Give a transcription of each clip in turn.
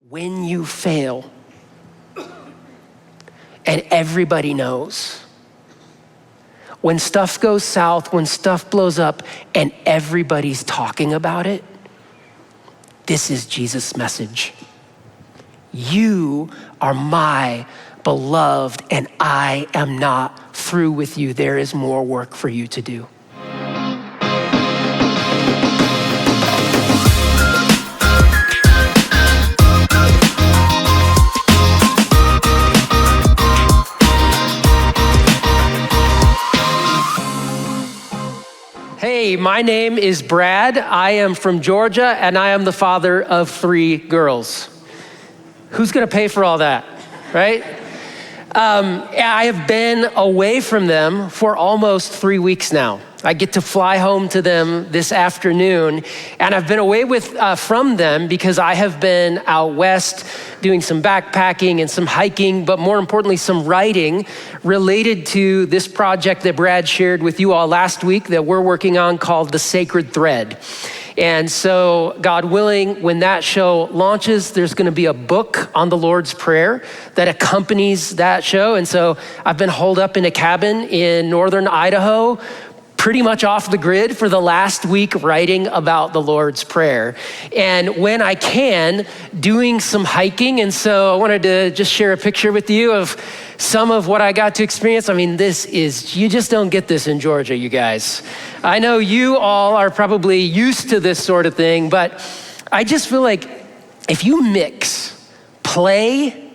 When you fail, and everybody knows, when stuff goes south, when stuff blows up, and everybody's talking about it, this is Jesus' message. You are my beloved, and I am not through with you. There is more work for you to do. Hey, my name is Brad. I am from Georgia, and I am the father of 3 girls. Who's gonna pay for all that, right? I have been away from them for almost 3 weeks now. I get to fly home to them this afternoon, and I've been away from them because I have been out west doing some backpacking and some hiking, but more importantly, some writing related to this project that Brad shared with you all last week that we're working on called The Sacred Thread. And so, God willing, when that show launches, there's gonna be a book on the Lord's Prayer that accompanies that show. And so I've been holed up in a cabin in northern Idaho, pretty much off the grid for the last week writing about the Lord's Prayer. And when I can, doing some hiking. And so I wanted to just share a picture with you of some of what I got to experience. I mean, you just don't get this in Georgia, you guys. I know you all are probably used to this sort of thing, but I just feel like if you mix play,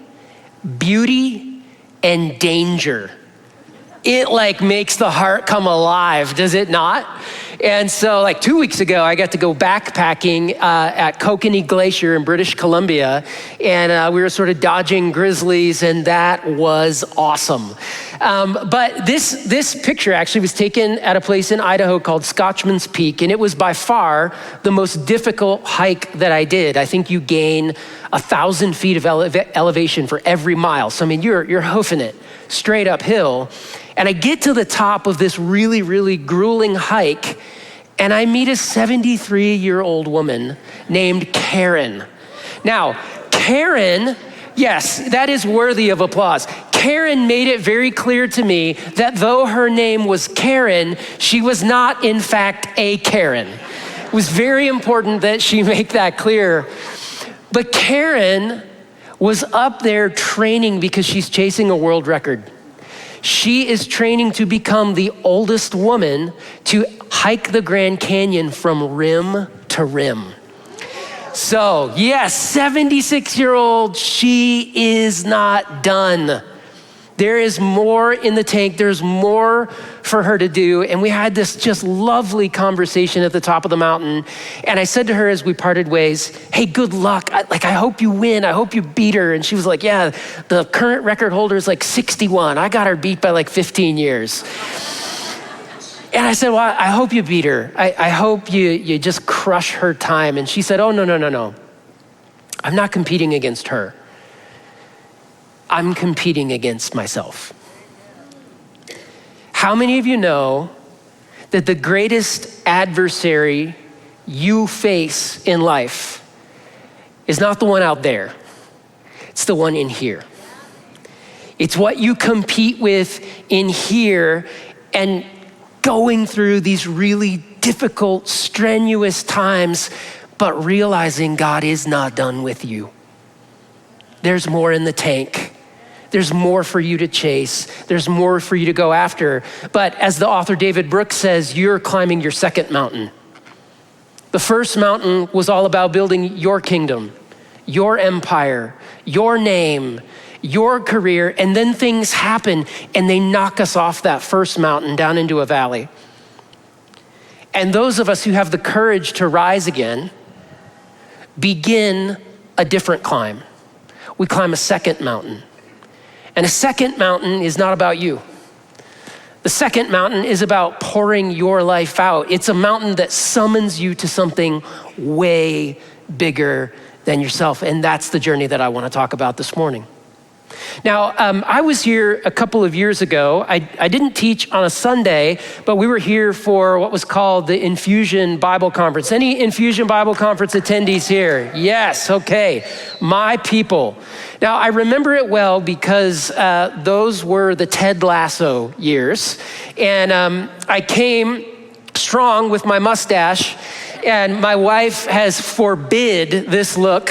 beauty, and danger, it like makes the heart come alive, does it not? And so like 2 weeks ago, I got to go backpacking at Kokanee Glacier in British Columbia, and we were sort of dodging grizzlies, and that was awesome. But this picture actually was taken at a place in Idaho called Scotchman's Peak, and it was by far the most difficult hike that I did. I think you gain 1,000 feet of elevation for every mile. So I mean, you're hoofing it straight uphill. And I get to the top of this really, really grueling hike, and I meet a 73-year-old woman named Karen. Now, Karen, yes, that is worthy of applause. Karen made it very clear to me that though her name was Karen, she was not, in fact, a Karen. It was very important that she make that clear. But Karen was up there training because she's chasing a world record. She is training to become the oldest woman to hike the Grand Canyon from rim to rim. So yes, 76-year-old, she is not done. There is more in the tank. There's more for her to do. And we had this just lovely conversation at the top of the mountain. And I said to her as we parted ways, hey, good luck. I hope you win. I hope you beat her. And she was like, yeah, the current record holder is like 61. I got her beat by like 15 years. And I said, well, I hope you beat her. I hope you just crush her time. And she said, oh, no. I'm not competing against her. I'm competing against myself. How many of you know that the greatest adversary you face in life is not the one out there, it's the one in here. It's what you compete with in here and going through these really difficult, strenuous times, but realizing God is not done with you. There's more in the tank. There's more for you to chase. There's more for you to go after. But as the author David Brooks says, you're climbing your second mountain. The first mountain was all about building your kingdom, your empire, your name, your career, and then things happen and they knock us off that first mountain down into a valley. And those of us who have the courage to rise again begin a different climb. We climb a second mountain. And a second mountain is not about you. The second mountain is about pouring your life out. It's a mountain that summons you to something way bigger than yourself. And that's the journey that I want to talk about this morning. Now, I was here a couple of years ago. I didn't teach on a Sunday, but we were here for what was called the Infusion Bible Conference. Any Infusion Bible Conference attendees here? Yes, okay. My people. Now, I remember it well because those were the Ted Lasso years. And I came strong with my mustache. And my wife has forbid this look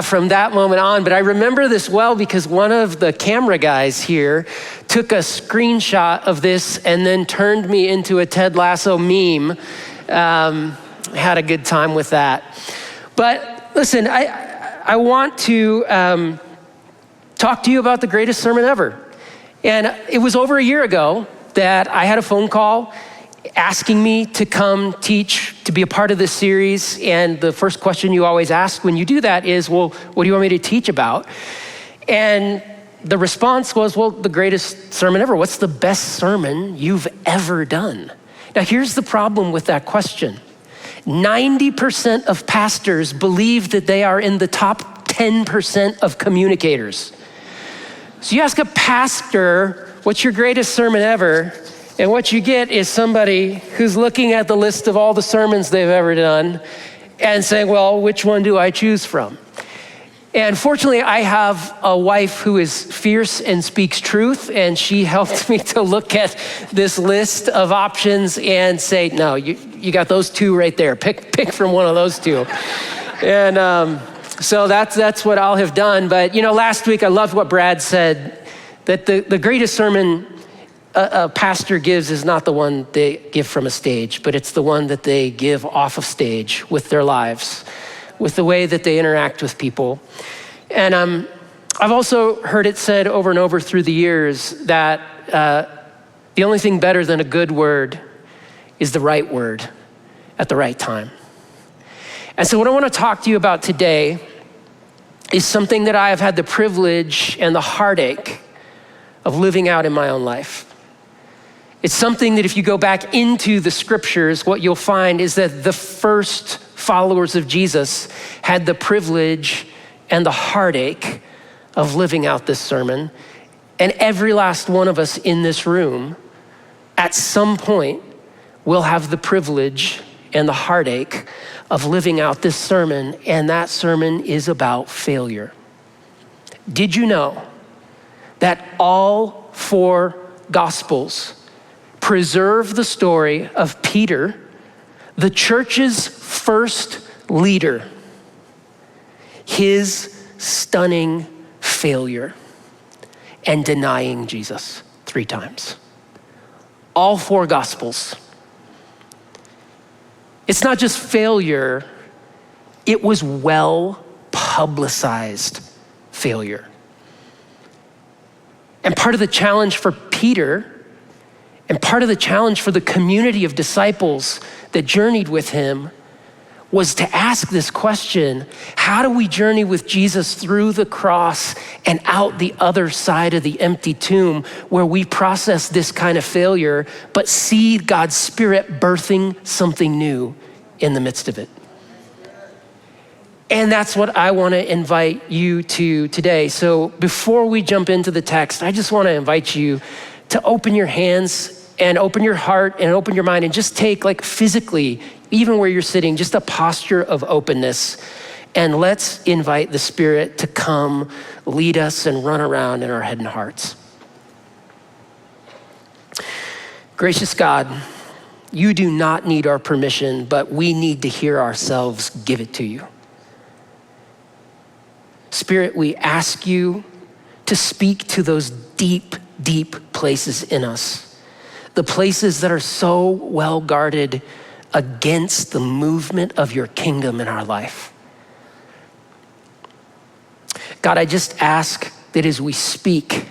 from that moment on. But I remember this well because one of the camera guys here took a screenshot of this and then turned me into a Ted Lasso meme. Had a good time with that. But listen, I want to talk to you about the greatest sermon ever. And it was over a year ago that I had a phone call asking me to come teach, to be a part of this series. And the first question you always ask when you do that is, well, what do you want me to teach about? And the response was, well, the greatest sermon ever. What's the best sermon you've ever done? Now, here's the problem with that question. 90% of pastors believe that they are in the top 10% of communicators. So you ask a pastor, what's your greatest sermon ever? And what you get is somebody who's looking at the list of all the sermons they've ever done and saying, well, which one do I choose from? And fortunately, I have a wife who is fierce and speaks truth, and she helped me to look at this list of options and say, no, you got those two right there. Pick from one of those two. And so that's what I'll have done. But last week I loved what Brad said, that the greatest sermon a pastor gives is not the one they give from a stage, but it's the one that they give off of stage with their lives, with the way that they interact with people. And I've also heard it said over and over through the years that the only thing better than a good word is the right word at the right time. And so what I want to talk to you about today is something that I have had the privilege and the heartache of living out in my own life. It's something that if you go back into the scriptures, what you'll find is that the first followers of Jesus had the privilege and the heartache of living out this sermon. And every last one of us in this room, at some point, will have the privilege and the heartache of living out this sermon. And that sermon is about failure. Did you know that all four Gospels preserve the story of Peter, the church's first leader, his stunning failure and denying Jesus 3 times? All four Gospels. It's not just failure, it was well publicized failure. And part of the challenge for Peter, and part of the challenge for the community of disciples that journeyed with him, was to ask this question: how do we journey with Jesus through the cross and out the other side of the empty tomb, where we process this kind of failure, but see God's Spirit birthing something new in the midst of it? And that's what I want to invite you to today. So before we jump into the text, I just want to invite you to open your hands and open your heart and open your mind and just take, like, physically, even where you're sitting, just a posture of openness. And let's invite the Spirit to come lead us and run around in our head and hearts. Gracious God, you do not need our permission, but we need to hear ourselves give it to you. Spirit, we ask you to speak to those deep, deep places in us, the places that are so well guarded against the movement of your kingdom in our life. God, I just ask that as we speak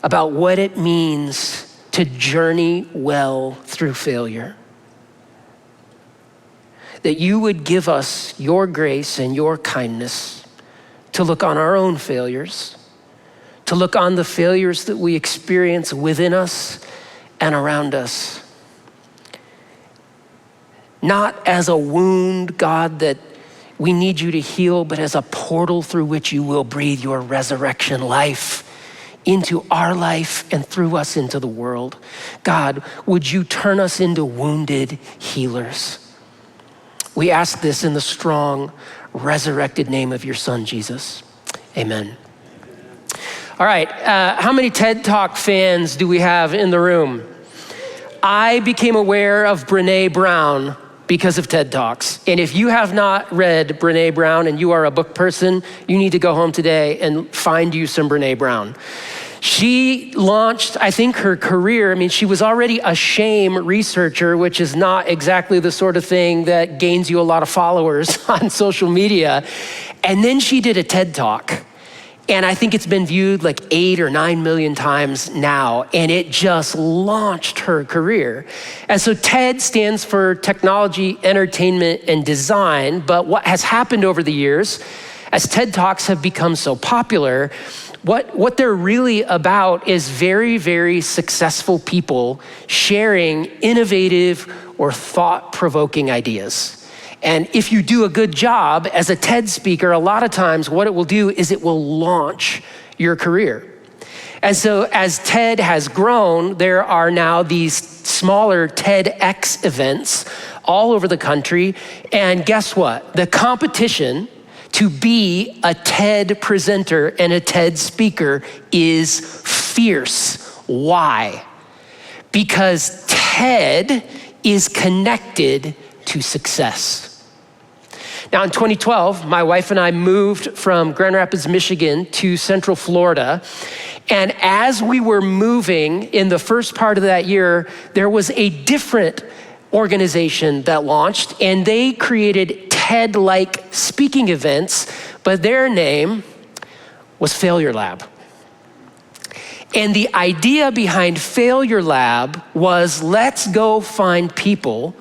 about what it means to journey well through failure, that you would give us your grace and your kindness to look on our own failures, to look on the failures that we experience within us and around us, not as a wound, God, that We need you to heal, but as a portal through which you will breathe your resurrection life into our life and through us into the world. God, would you turn us into wounded healers? We ask this in the strong, resurrected name of your Son, Jesus. Amen. All right, how many TED Talk fans do we have in the room? I became aware of Brené Brown because of TED Talks. And if you have not read Brené Brown and you are a book person, you need to go home today and find you some Brené Brown. She launched, I think, her career. I mean, she was already a shame researcher, which is not exactly the sort of thing that gains you a lot of followers on social media. And then she did a TED Talk. And I think it's been viewed like 8 or 9 million times now, and it just launched her career. And so TED stands for Technology, Entertainment, and Design, but what has happened over the years, as TED Talks have become so popular, what they're really about is very, very successful people sharing innovative or thought-provoking ideas. And if you do a good job as a TED speaker, a lot of times what it will do is it will launch your career. And so as TED has grown, there are now these smaller TEDx events all over the country. And guess what? The competition to be a TED presenter and a TED speaker is fierce. Why? Because TED is connected to success. Now in 2012, my wife and I moved from Grand Rapids, Michigan to Central Florida. And as we were moving in the first part of that year, there was a different organization that launched, and they created TED-like speaking events, but their name was Failure Lab. And the idea behind Failure Lab was, let's go find people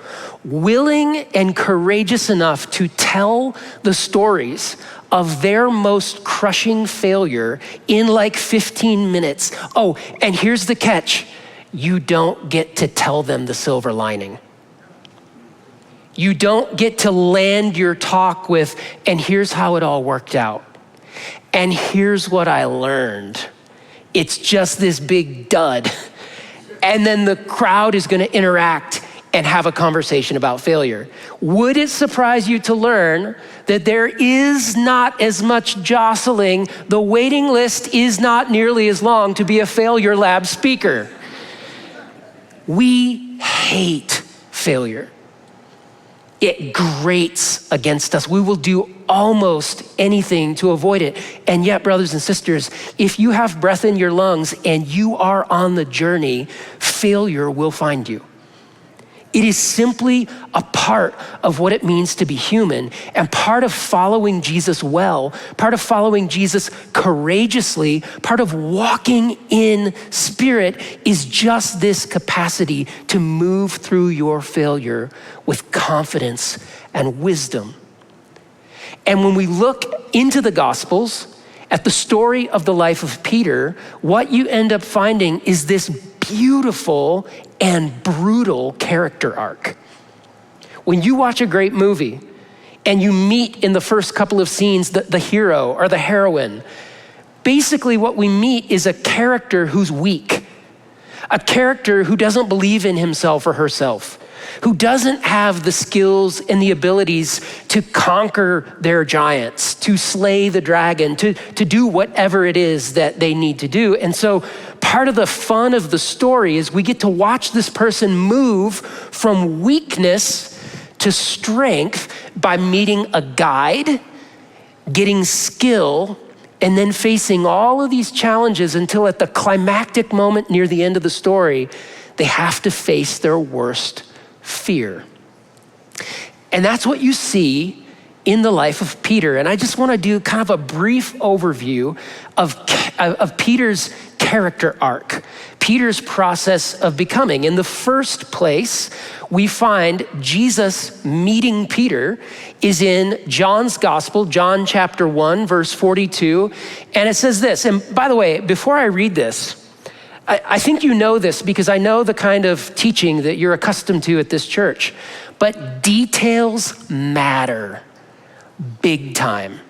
willing and courageous enough to tell the stories of their most crushing failure in like 15 minutes. Oh, and here's the catch. You don't get to tell them the silver lining. You don't get to land your talk with, and here's how it all worked out. And here's what I learned. It's just this big dud. And then the crowd is gonna interact and have a conversation about failure. Would it surprise you to learn that there is not as much jostling? The waiting list is not nearly as long to be a Failure Lab speaker. We hate failure. It grates against us. We will do almost anything to avoid it. And yet, brothers and sisters, if you have breath in your lungs and you are on the journey, failure will find you. It is simply a part of what it means to be human, and part of following Jesus well, part of following Jesus courageously, part of walking in spirit is just this capacity to move through your failure with confidence and wisdom. And when we look into the Gospels, at the story of the life of Peter, what you end up finding is this beautiful and brutal character arc. When you watch a great movie and you meet in the first couple of scenes the hero or the heroine, basically what we meet is a character who's weak, a character who doesn't believe in himself or herself, who doesn't have the skills and the abilities to conquer their giants, to slay the dragon, to do whatever it is that they need to do. And so part of the fun of the story is we get to watch this person move from weakness to strength by meeting a guide, getting skill, and then facing all of these challenges until at the climactic moment near the end of the story, they have to face their worst fear. And that's what you see in the life of Peter. And I just want to do kind of a brief overview of Peter's character arc, Peter's process of becoming. In the first place, we find Jesus meeting Peter is in John's Gospel, John chapter 1, verse 42. And it says this, and by the way, before I read this, I think you know this because I know the kind of teaching that you're accustomed to at this church, but details matter. big time.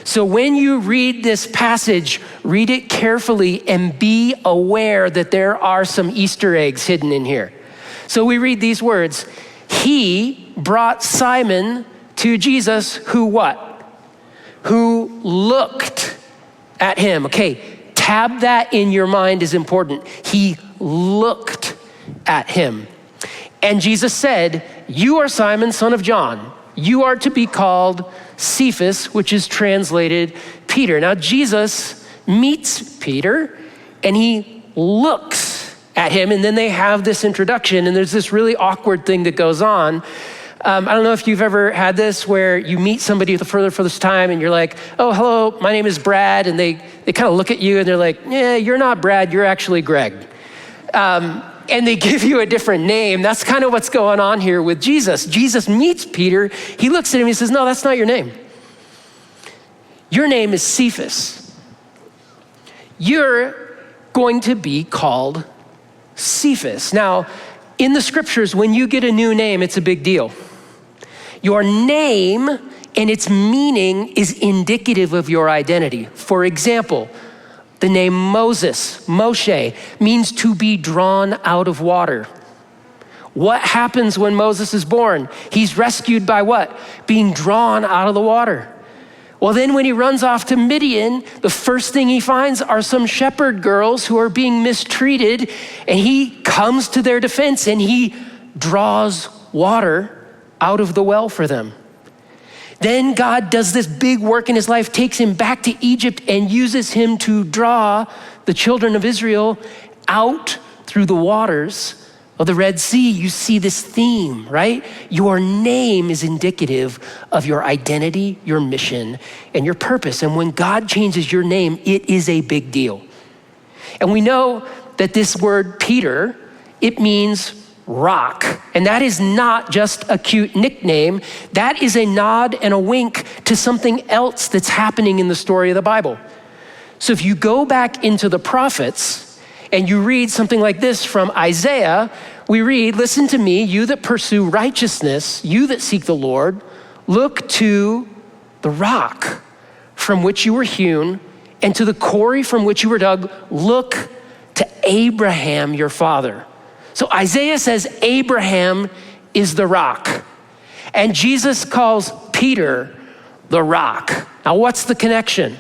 So when you read this passage, read it carefully and be aware that there are some Easter eggs hidden in here. So we read these words, he brought Simon to Jesus who what? Who looked at him. Okay, tab that in your mind is important. He looked at him. And Jesus said, you are Simon, son of John. You are to be called Cephas, which is translated Peter. Now Jesus meets Peter and he looks at him, and then they have this introduction, and there's this really awkward thing that goes on. I don't know if you've ever had this where you meet somebody for the first time and you're like, oh, hello, my name is Brad. And they kind of look at you and they're like, yeah, you're not Brad, you're actually Greg. And they give you a different name. That's kind of what's going on here with Jesus. Jesus meets Peter. He looks at him, he says, no, that's not your name. Your name is Cephas. You're going to be called Cephas. Now, in the scriptures, when you get a new name, it's a big deal. Your name and its meaning is indicative of your identity. For example, the name Moses, Moshe, means to be drawn out of water. What happens when Moses is born? He's rescued by what? Being drawn out of the water. Well, then when he runs off to Midian, the first thing he finds are some shepherd girls who are being mistreated, and he comes to their defense and he draws water out of the well for them. Then God does this big work in his life, takes him back to Egypt and uses him to draw the children of Israel out through the waters of the Red Sea. You see this theme, right? Your name is indicative of your identity, your mission, and your purpose. And when God changes your name, it is a big deal. And we know that this word Peter, it means rock. And that is not just a cute nickname. That is a nod and a wink to something else that's happening in the story of the Bible. So if you go back into the prophets and you read something like this from Isaiah, we read, listen to me, you that pursue righteousness, you that seek the Lord, look to the rock from which you were hewn and to the quarry from which you were dug. Look to Abraham, your father. So Isaiah says Abraham is the rock. And Jesus calls Peter the rock. Now what's the connection?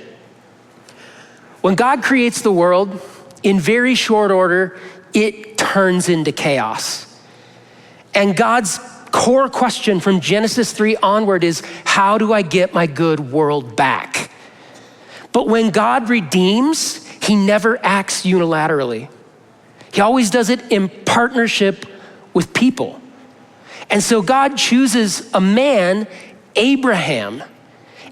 When God creates the world, in very short order, it turns into chaos. And God's core question from Genesis 3 onward is, how do I get my good world back? But when God redeems, he never acts unilaterally. He always does it in partnership with people. And so God chooses a man, Abraham,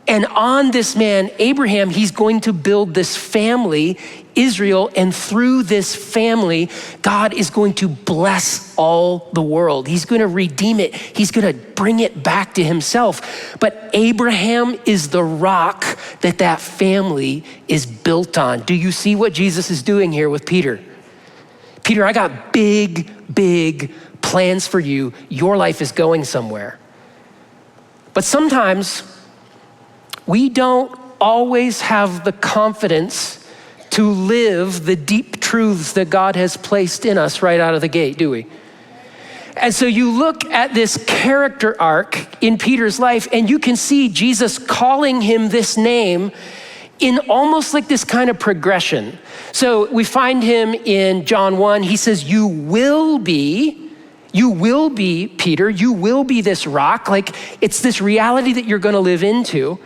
and on this man, Abraham, he's going to build this family, Israel, and through this family, God is going to bless all the world. He's going to redeem it. He's going to bring it back to himself. But Abraham is the rock that family is built on. Do you see what Jesus is doing here with Peter? Peter, I got big plans for you. Your life is going somewhere. But sometimes we don't always have the confidence to live the deep truths that God has placed in us right out of the gate, do we? And so you look at this character arc in Peter's life and you can see Jesus calling him this name in almost like this kind of progression. So we find him in John 1, he says, you will be Peter, you will be this rock. Like it's this reality that you're gonna live into.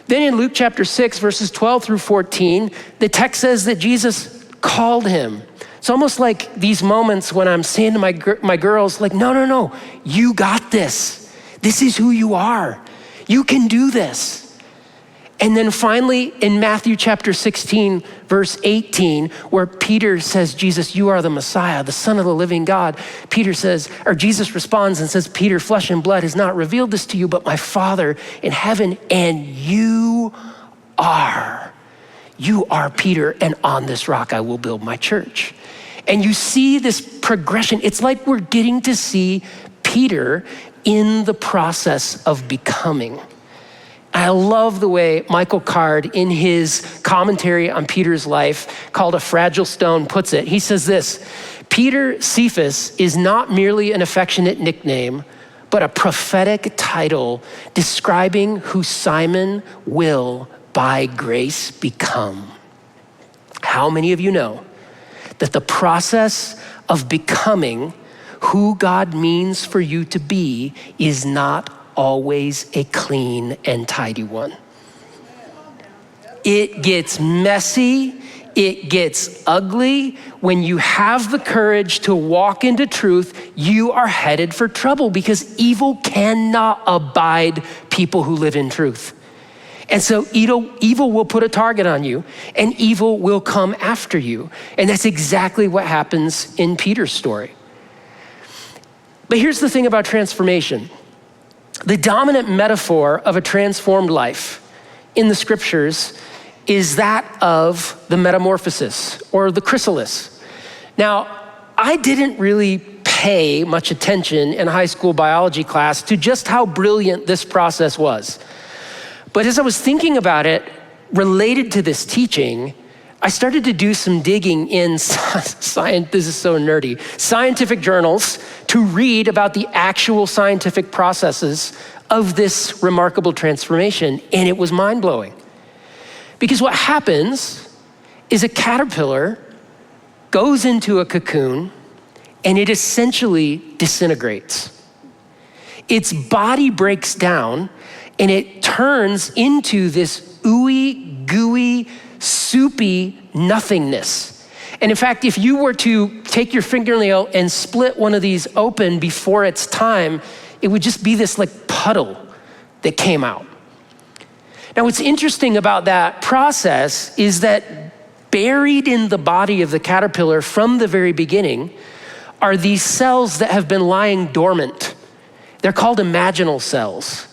Then in Luke chapter 6, verses 12 through 14, the text says that Jesus called him. It's almost like these moments when I'm saying to my girls, like, no, you got this. This is who you are. You can do this. And then finally in Matthew chapter 16, verse 18, where Peter says, Jesus, you are the Messiah, the Son of the living God. Jesus responds and says, Peter, flesh and blood has not revealed this to you, but my Father in heaven, and you are Peter, and on this rock I will build my church. And you see this progression. It's like we're getting to see Peter in the process of becoming. I love the way Michael Card, in his commentary on Peter's life called A Fragile Stone, puts it. He says this: Peter Cephas is not merely an affectionate nickname, but a prophetic title describing who Simon will, by grace, become. How many of you know that the process of becoming who God means for you to be is not always a clean and tidy one? It gets messy, it gets ugly. When you have the courage to walk into truth, you are headed for trouble because evil cannot abide people who live in truth. And so evil will put a target on you, and evil will come after you. And that's exactly what happens in Peter's story. But here's the thing about transformation. The dominant metaphor of a transformed life in the scriptures is that of the metamorphosis or the chrysalis. Now, I didn't really pay much attention in high school biology class to just how brilliant this process was. But as I was thinking about it, related to this teaching, I started to do some digging in science, this is so nerdy, scientific journals to read about the actual scientific processes of this remarkable transformation, and it was mind-blowing. Because what happens is a caterpillar goes into a cocoon and it essentially disintegrates. Its body breaks down and it turns into this ooey, gooey, soupy nothingness. And in fact, if you were to take your fingernail and split one of these open before its time, it would just be this like puddle that came out. Now, what's interesting about that process is that buried in the body of the caterpillar from the very beginning are these cells that have been lying dormant. They're called imaginal cells.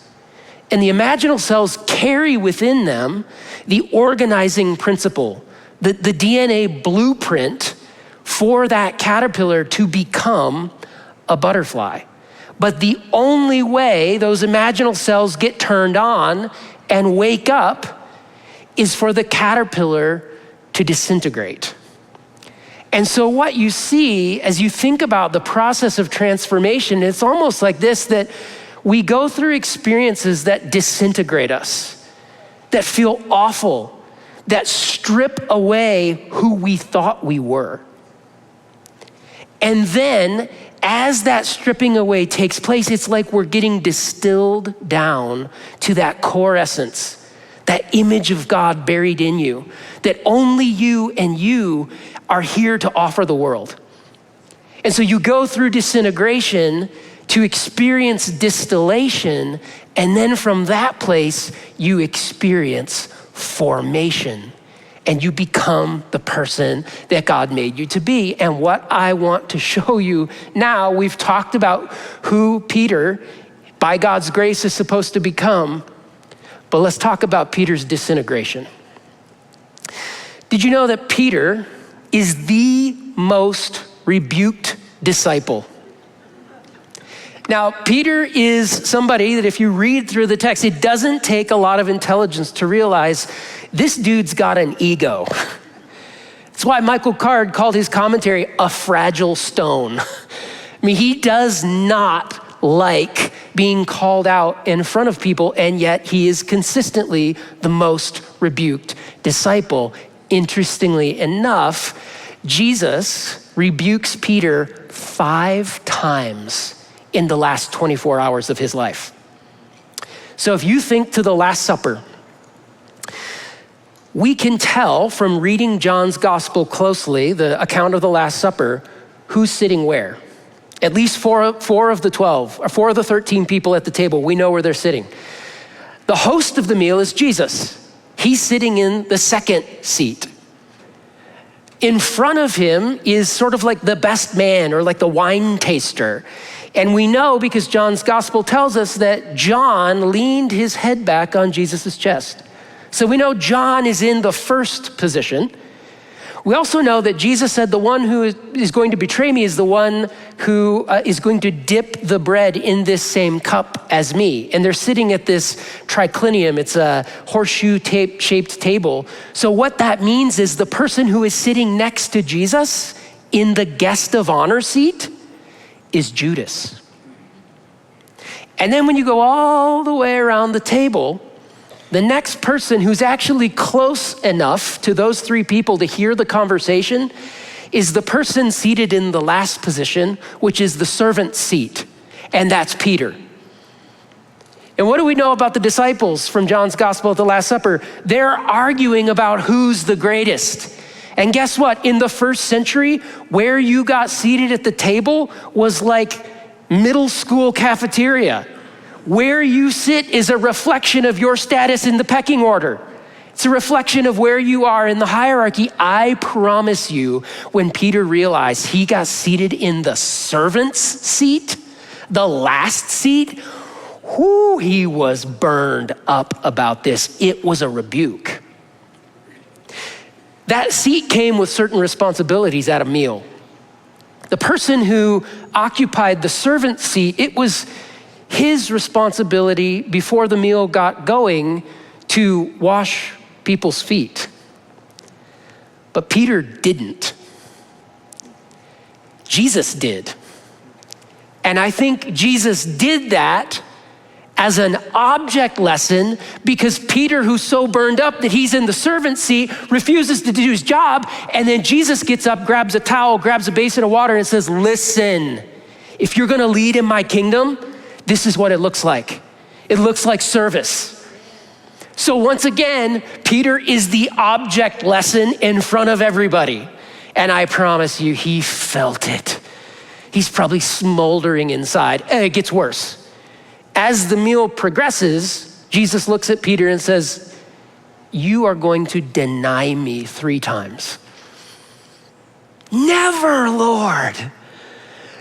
And the imaginal cells carry within them the organizing principle, the DNA blueprint for that caterpillar to become a butterfly. But the only way those imaginal cells get turned on and wake up is for the caterpillar to disintegrate. And so what you see as you think about the process of transformation, it's almost like this, that we go through experiences that disintegrate us, that feel awful, that strip away who we thought we were. And then as that stripping away takes place, it's like we're getting distilled down to that core essence, that image of God buried in you, that only you and you are here to offer the world. And so you go through disintegration to experience distillation, and then from that place, you experience formation. And you become the person that God made you to be. And what I want to show you now, we've talked about who Peter, by God's grace, is supposed to become, but let's talk about Peter's disintegration. Did you know that Peter is the most rebuked disciple? Now, Peter is somebody that if you read through the text, it doesn't take a lot of intelligence to realize this dude's got an ego. That's why Michael Card called his commentary a fragile stone. I mean, he does not like being called out in front of people, and yet he is consistently the most rebuked disciple. Interestingly enough, Jesus rebukes Peter 5 times in the last 24 hours of his life. So if you think to the Last Supper, we can tell from reading John's gospel closely, the account of the Last Supper, who's sitting where. At least four of the 12, or 4 of the 13 people at the table, we know where they're sitting. The host of the meal is Jesus. He's sitting in the second seat. In front of him is sort of like the best man or like the wine taster. And we know because John's gospel tells us that John leaned his head back on Jesus' chest. So we know John is in the first position. We also know that Jesus said the one who is going to betray me is the one who is going to dip the bread in this same cup as me. And they're sitting at this triclinium. It's a horseshoe-shaped table. So what that means is the person who is sitting next to Jesus in the guest of honor seat is Judas. And then when you go all the way around the table, the next person who's actually close enough to those three people to hear the conversation is the person seated in the last position, which is the servant seat, and that's Peter. And what do we know about the disciples from John's Gospel at the Last Supper? They're arguing about who's the greatest. And guess what? In the first century, where you got seated at the table was like middle school cafeteria. Where you sit is a reflection of your status in the pecking order. It's a reflection of where you are in the hierarchy. I promise you, when Peter realized he got seated in the servant's seat, the last seat, he was burned up about this. It was a rebuke. That seat came with certain responsibilities at a meal. The person who occupied the servant seat, it was his responsibility before the meal got going to wash people's feet. But Peter didn't. Jesus did. And I think Jesus did that as an object lesson because Peter, who's so burned up that he's in the servant seat, refuses to do his job. And then Jesus gets up, grabs a towel, grabs a basin of water and says, listen, if you're gonna lead in my kingdom, this is what it looks like. It looks like service. So once again, Peter is the object lesson in front of everybody. And I promise you, he felt it. He's probably smoldering inside. And it gets worse. As the meal progresses, Jesus looks at Peter and says, you are going to deny me 3 times. Never, Lord.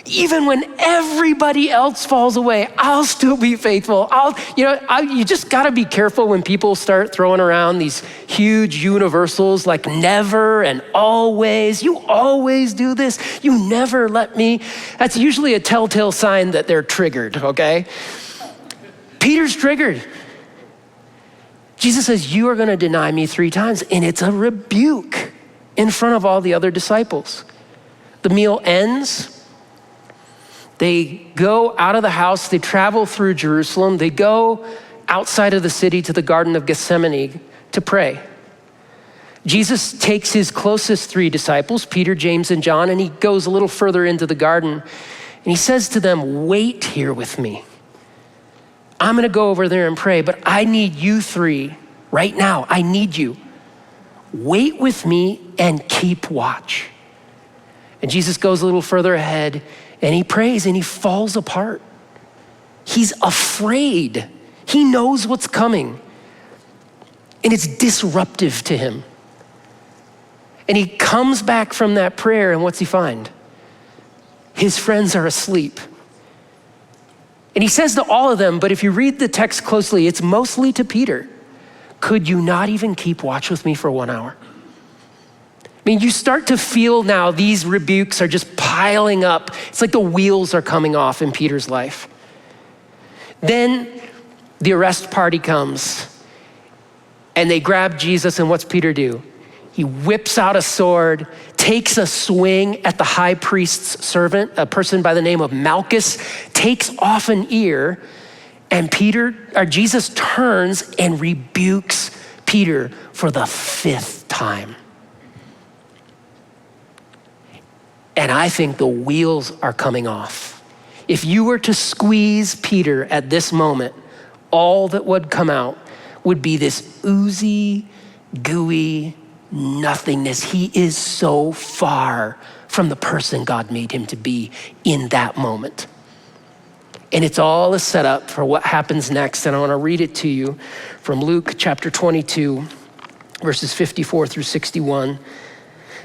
Even when everybody else falls away, I'll still be faithful. You just gotta be careful when people start throwing around these huge universals like never and always. You always do this. You never let me. That's usually a telltale sign that they're triggered, okay? Peter's triggered. Jesus says, you are gonna deny me 3 times, and it's a rebuke in front of all the other disciples. The meal ends. They go out of the house, they travel through Jerusalem, they go outside of the city to the Garden of Gethsemane to pray. Jesus takes his closest 3 disciples, Peter, James, and John, and he goes a little further into the garden, and he says to them, wait here with me. I'm gonna go over there and pray, but I need you 3 right now. I need you. Wait with me and keep watch. And Jesus goes a little further ahead, and he prays and he falls apart. He's afraid. He knows what's coming. And it's disruptive to him. And he comes back from that prayer, and what's he find? His friends are asleep. And he says to all of them, but if you read the text closely, it's mostly to Peter. Could you not even keep watch with me for 1 hour? I mean, you start to feel now these rebukes are just piling up. It's like the wheels are coming off in Peter's life. Then the arrest party comes and they grab Jesus, and what's Peter do? He whips out a sword, takes a swing at the high priest's servant, a person by the name of Malchus, takes off an ear, and Jesus turns and rebukes Peter for the 5th time. And I think the wheels are coming off. If you were to squeeze Peter at this moment, all that would come out would be this oozy, gooey nothingness. He is so far from the person God made him to be in that moment. And it's all a setup for what happens next. And I want to read it to you from Luke chapter 22, verses 54 through 61.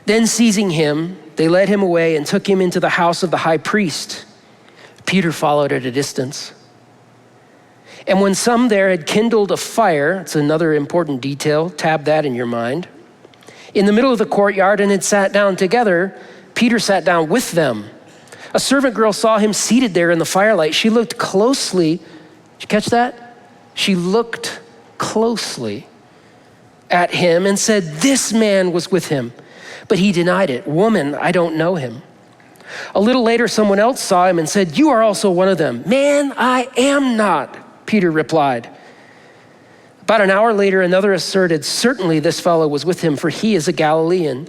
Then seizing him, they led him away and took him into the house of the high priest. Peter followed at a distance. And when some there had kindled a fire, it's another important detail, tab that in your mind, in the middle of the courtyard and had sat down together, Peter sat down with them. A servant girl saw him seated there in the firelight. She looked closely. Did you catch that? She looked closely at him and said, "This man was with him." But he denied it. "Woman, I don't know him." A little later, someone else saw him and said, "You are also one of them." "Man, I am not," Peter replied. About an hour later, another asserted, "Certainly this fellow was with him, for he is a Galilean."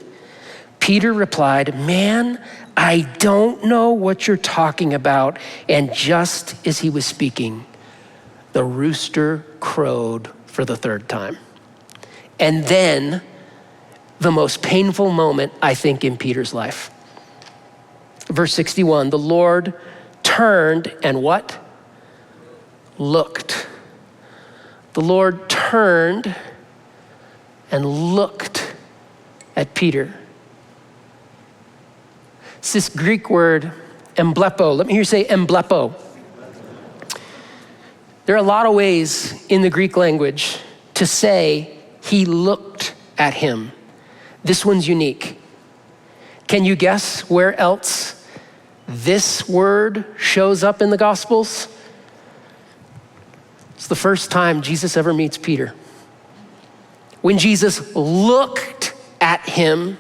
Peter replied, "Man, I don't know what you're talking about." And just as he was speaking, the rooster crowed for the third time. And then the most painful moment, I think, in Peter's life. Verse 61, the Lord turned and what? Looked. The Lord turned and looked at Peter. It's this Greek word, emblepo. Let me hear you say emblepo. There are a lot of ways in the Greek language to say he looked at him. This one's unique. Can you guess where else this word shows up in the Gospels? It's the first time Jesus ever meets Peter. When Jesus looked at him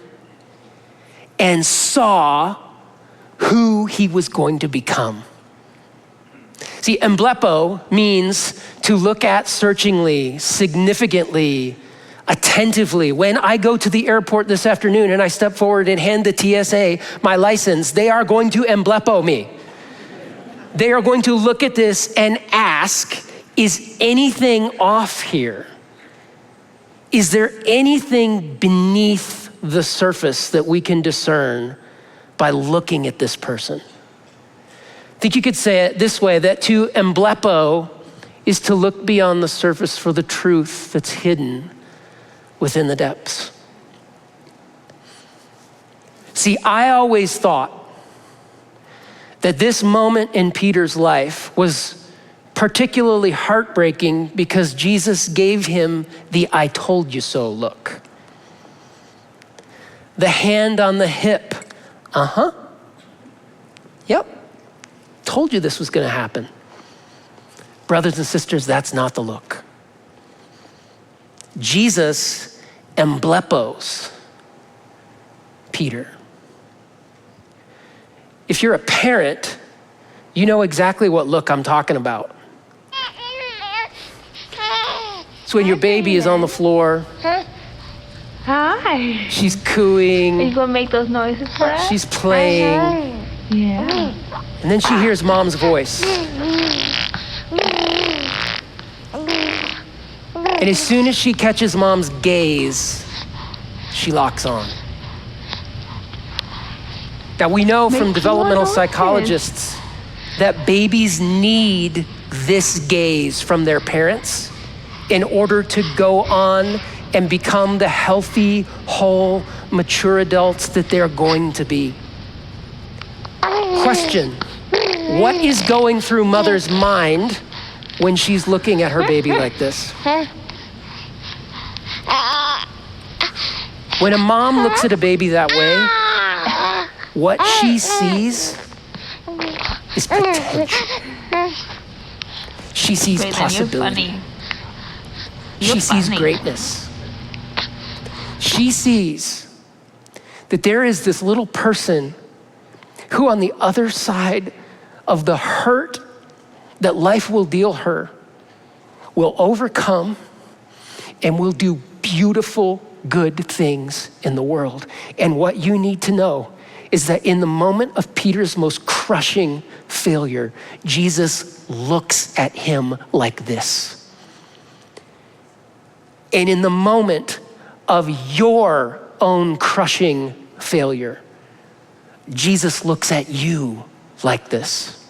and saw who he was going to become. See, emblepo means to look at searchingly, significantly, attentively. When I go to the airport this afternoon and I step forward and hand the TSA my license, they are going to emblepo me. They are going to look at this and ask, is anything off here? Is there anything beneath the surface that we can discern by looking at this person? I think you could say it this way, that to emblepo is to look beyond the surface for the truth that's hidden within the depths. See, I always thought that this moment in Peter's life was particularly heartbreaking because Jesus gave him the "I told you so" look. The hand on the hip. Yep. Told you this was going to happen. Brothers and sisters, that's not the look. Jesus emblepos Peter. If you're a parent, you know exactly what look I'm talking about. It's when your baby is on the floor. Hi. She's cooing. Are you gonna make those noises for us? She's playing. Yeah. And then she hears mom's voice. And as soon as she catches mom's gaze, she locks on. Now we know from developmental psychologists that babies need this gaze from their parents in order to go on and become the healthy, whole, mature adults that they're going to be. Question, what is going through mother's mind when she's looking at her baby like this? When a mom looks at a baby that way, what she sees is potential. She sees possibility. She sees greatness. She sees that there is this little person who on the other side of the hurt that life will deal her will overcome and will do beautiful, good things in the world. And what you need to know is that in the moment of Peter's most crushing failure, Jesus looks at him like this. And in the moment of your own crushing failure, Jesus looks at you like this.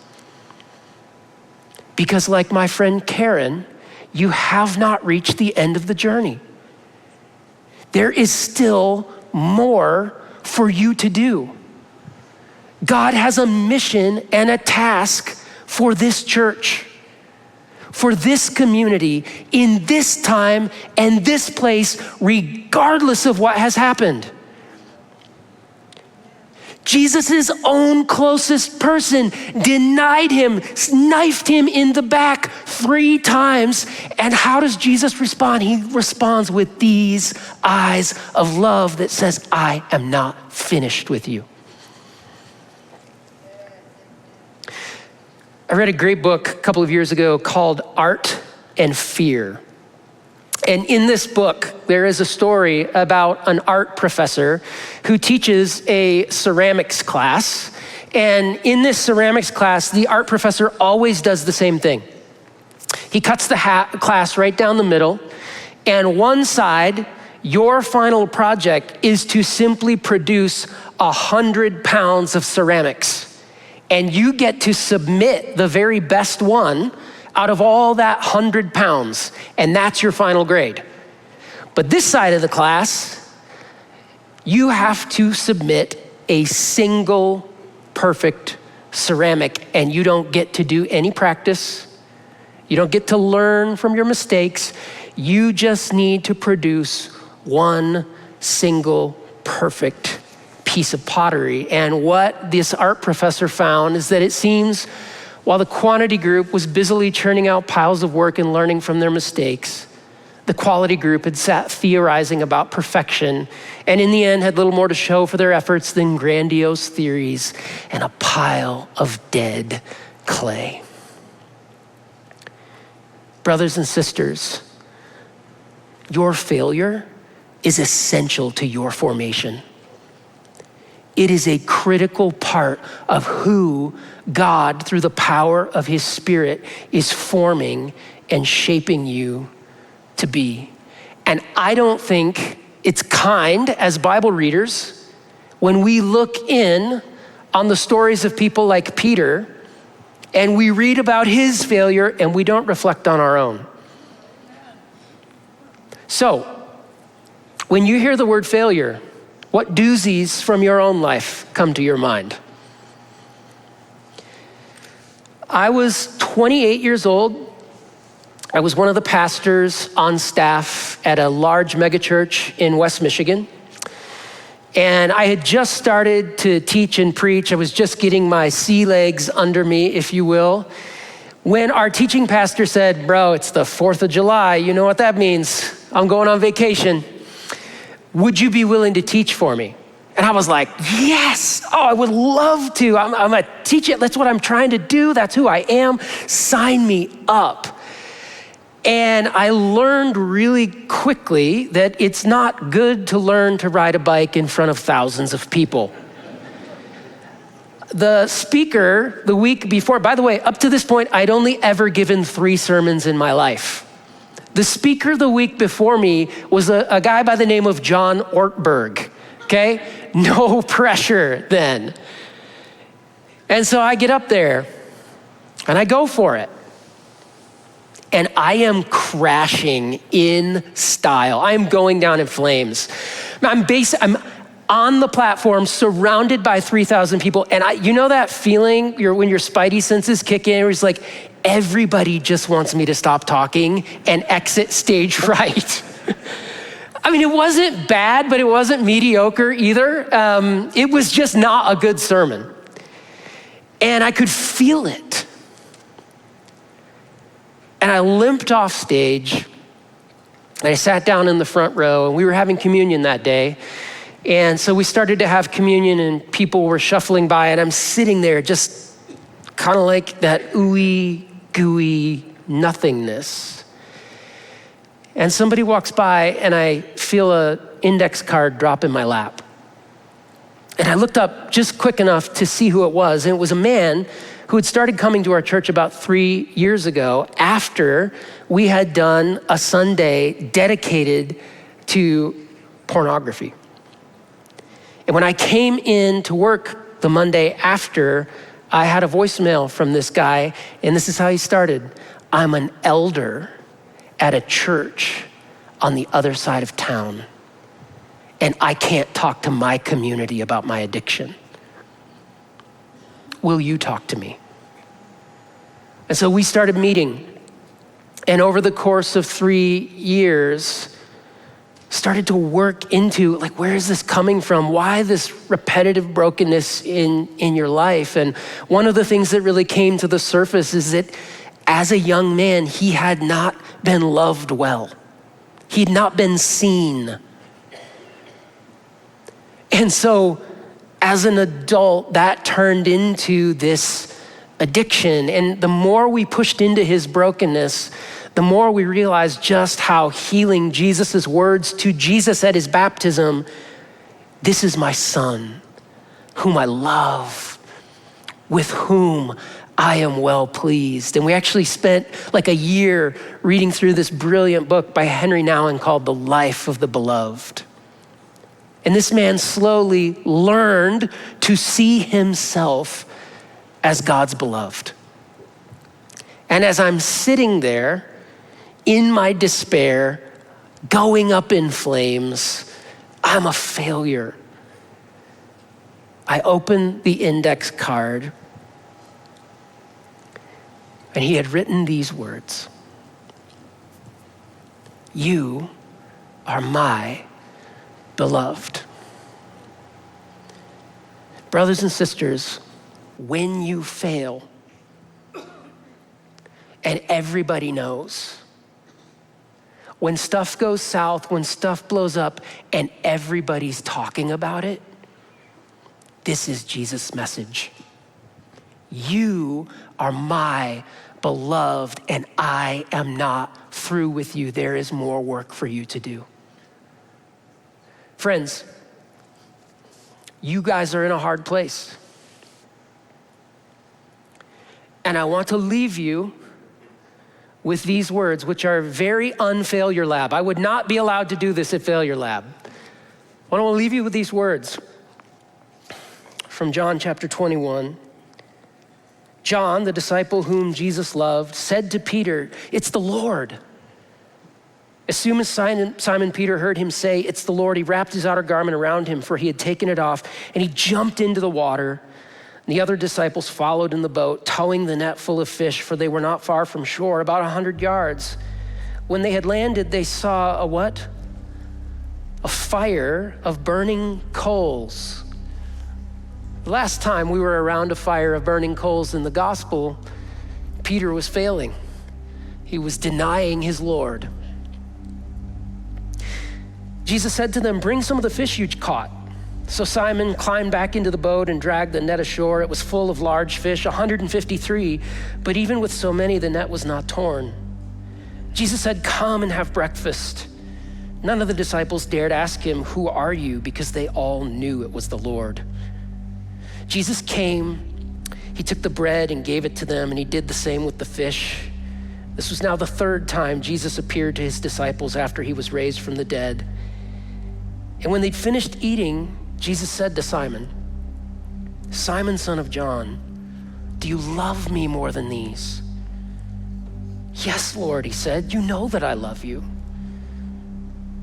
Because like my friend Karen, you have not reached the end of the journey. There is still more for you to do. God has a mission and a task for this church. for this community in this time and this place, regardless of what has happened. Jesus' own closest person denied him, knifed him in the back 3 times. And how does Jesus respond? He responds with these eyes of love that says, I am not finished with you. I read a great book a couple of years ago called Art and Fear. And in this book, there is a story about an art professor who teaches a ceramics class. And in this ceramics class, the art professor always does the same thing. He cuts the class right down the middle, and one side, your final project is to simply produce 100 pounds of ceramics. And you get to submit the very best one out of all that 100 pounds, and that's your final grade. But this side of the class, you have to submit a single perfect ceramic, and you don't get to do any practice. You don't get to learn from your mistakes. You just need to produce one single perfect piece of pottery. And what this art professor found is that it seems while the quantity group was busily churning out piles of work and learning from their mistakes, the quality group had sat theorizing about perfection and in the end had little more to show for their efforts than grandiose theories and a pile of dead clay. Brothers and sisters, your failure is essential to your formation. It is a critical part of who God, through the power of his Spirit, is forming and shaping you to be. And I don't think it's kind as Bible readers when we look in on the stories of people like Peter and we read about his failure and we don't reflect on our own. So, when you hear the word failure, what doozies from your own life come to your mind? I was 28 years old. I was one of the pastors on staff at a large megachurch in West Michigan. And I had just started to teach and preach. I was just getting my sea legs under me, if you will, when our teaching pastor said, bro, it's the 4th of July. You know what that means. I'm going on vacation. Would you be willing to teach for me? And I was like, yes, I would love to. I'm a teacher. That's what I'm trying to do. That's who I am. Sign me up. And I learned really quickly that it's not good to learn to ride a bike in front of thousands of people. The speaker the week before, by the way, up to this point, I'd only ever given 3 sermons in my life. The speaker the week before me was a guy by the name of John Ortberg, okay? No pressure then. And so I get up there and I go for it. And I am crashing in style. I am going down in flames. I'm on the platform surrounded by 3,000 people. And you know that feeling when your spidey senses kick in, where it's like, everybody just wants me to stop talking and exit stage right. I mean, it wasn't bad, but it wasn't mediocre either. It was just not a good sermon. And I could feel it. And I limped off stage and I sat down in the front row and we were having communion that day. And so we started to have communion and people were shuffling by and I'm sitting there just kind of like that ooey gooey nothingness. And somebody walks by and I feel an index card drop in my lap. And I looked up just quick enough to see who it was. And it was a man who had started coming to our church about 3 years ago after we had done a Sunday dedicated to pornography. And when I came in to work the Monday after, I had a voicemail from this guy, and this is how he started. I'm an elder at a church on the other side of town, and I can't talk to my community about my addiction. Will you talk to me? And so we started meeting And over the course of 3 years, started to work into, like, where is this coming from? Why this repetitive brokenness in your life? And one of the things that really came to the surface is that as a young man, he had not been loved well. He'd not been seen. And so as an adult, that turned into this addiction. And the more we pushed into his brokenness, the more we realized just how healing Jesus' words to Jesus at his baptism, "This is my son, whom I love, with whom I am well pleased." And we actually spent like a year reading through this brilliant book by Henry Nouwen called The Life of the Beloved. And this man slowly learned to see himself as God's beloved. And as I'm sitting there in my despair, going up in flames, I'm a failure, I open the index card, and he had written these words: "You are my beloved." Brothers and sisters, when you fail, and everybody knows, when stuff goes south, when stuff blows up, and everybody's talking about it, this is Jesus' message. You are my beloved, and I am not through with you. There is more work for you to do. Friends, you guys are in a hard place. And I want to leave you with these words, which are very un-Failure Lab. I would not be allowed to do this at Failure Lab. I want to leave you with these words from John chapter 21. John, the disciple whom Jesus loved, said to Peter, "It's the Lord." As soon as Simon Peter heard him say, "It's the Lord," he wrapped his outer garment around him, for he had taken it off, and he jumped into the water. And the other disciples followed in the boat, towing the net full of fish, for they were not far from shore, about 100 yards. When they had landed, they saw a what? A fire of burning coals. The last time we were around a fire of burning coals in the gospel, Peter was failing. He was denying his Lord. Jesus said to them, "Bring some of the fish you caught." So Simon climbed back into the boat and dragged the net ashore. It was full of large fish, 153, but even with so many, the net was not torn. Jesus said, "Come and have breakfast." None of the disciples dared ask him, "Who are you?" because they all knew it was the Lord. Jesus came, he took the bread and gave it to them, and he did the same with the fish. This was now the third time Jesus appeared to his disciples after he was raised from the dead. And when they'd finished eating, Jesus said to Simon, "Simon, son of John, do you love me more than these?" "Yes, Lord," he said, "you know that I love you."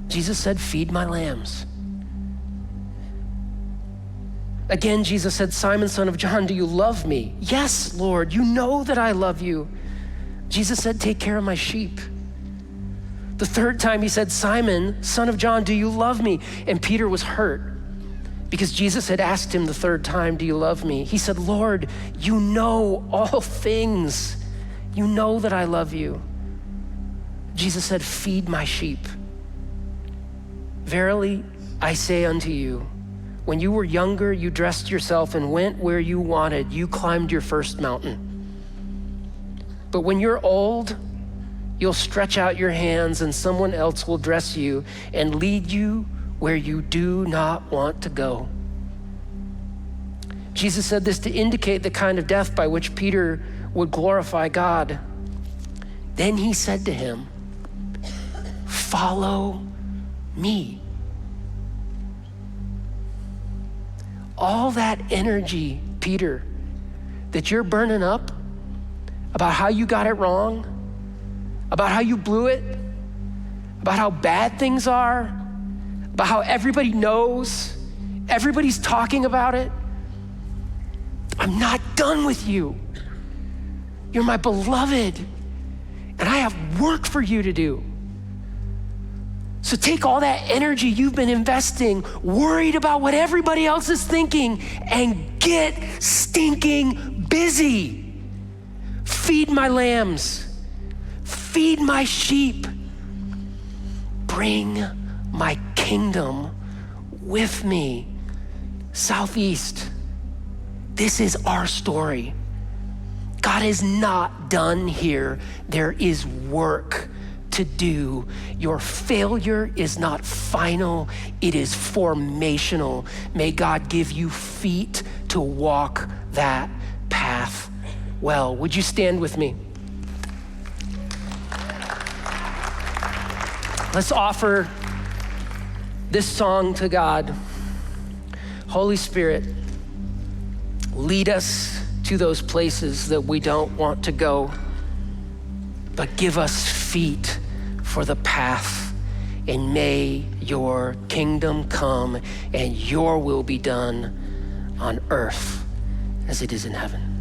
Jesus said, "Feed my lambs." Again, Jesus said, "Simon, son of John, do you love me?" "Yes, Lord, you know that I love you." Jesus said, "Take care of my sheep." The third time he said, "Simon, son of John, do you love me?" And Peter was hurt because Jesus had asked him the third time, "Do you love me?" He said, "Lord, you know all things. You know that I love you." Jesus said, "Feed my sheep. Verily, I say unto you, when you were younger, you dressed yourself and went where you wanted. You climbed your first mountain. But when you're old, you'll stretch out your hands and someone else will dress you and lead you where you do not want to go." Jesus said this to indicate the kind of death by which Peter would glorify God. Then he said to him, "Follow me." All that energy, Peter, that you're burning up about how you got it wrong, about how you blew it, about how bad things are, about how everybody knows, everybody's talking about it. I'm not done with you. You're my beloved, And I have work for you to do. So take all that energy you've been investing, worried about what everybody else is thinking, and get stinking busy. Feed my lambs. Feed my sheep. Bring my kingdom with me. Southeast, this is our story. God is not done here. There is work to do. Your failure is not final, it is formational. May God give you feet to walk that path well. Would you stand with me? Let's offer this song to God. Holy Spirit, lead us to those places that we don't want to go, but give us feet for the path, and may your kingdom come and your will be done on earth as it is in heaven.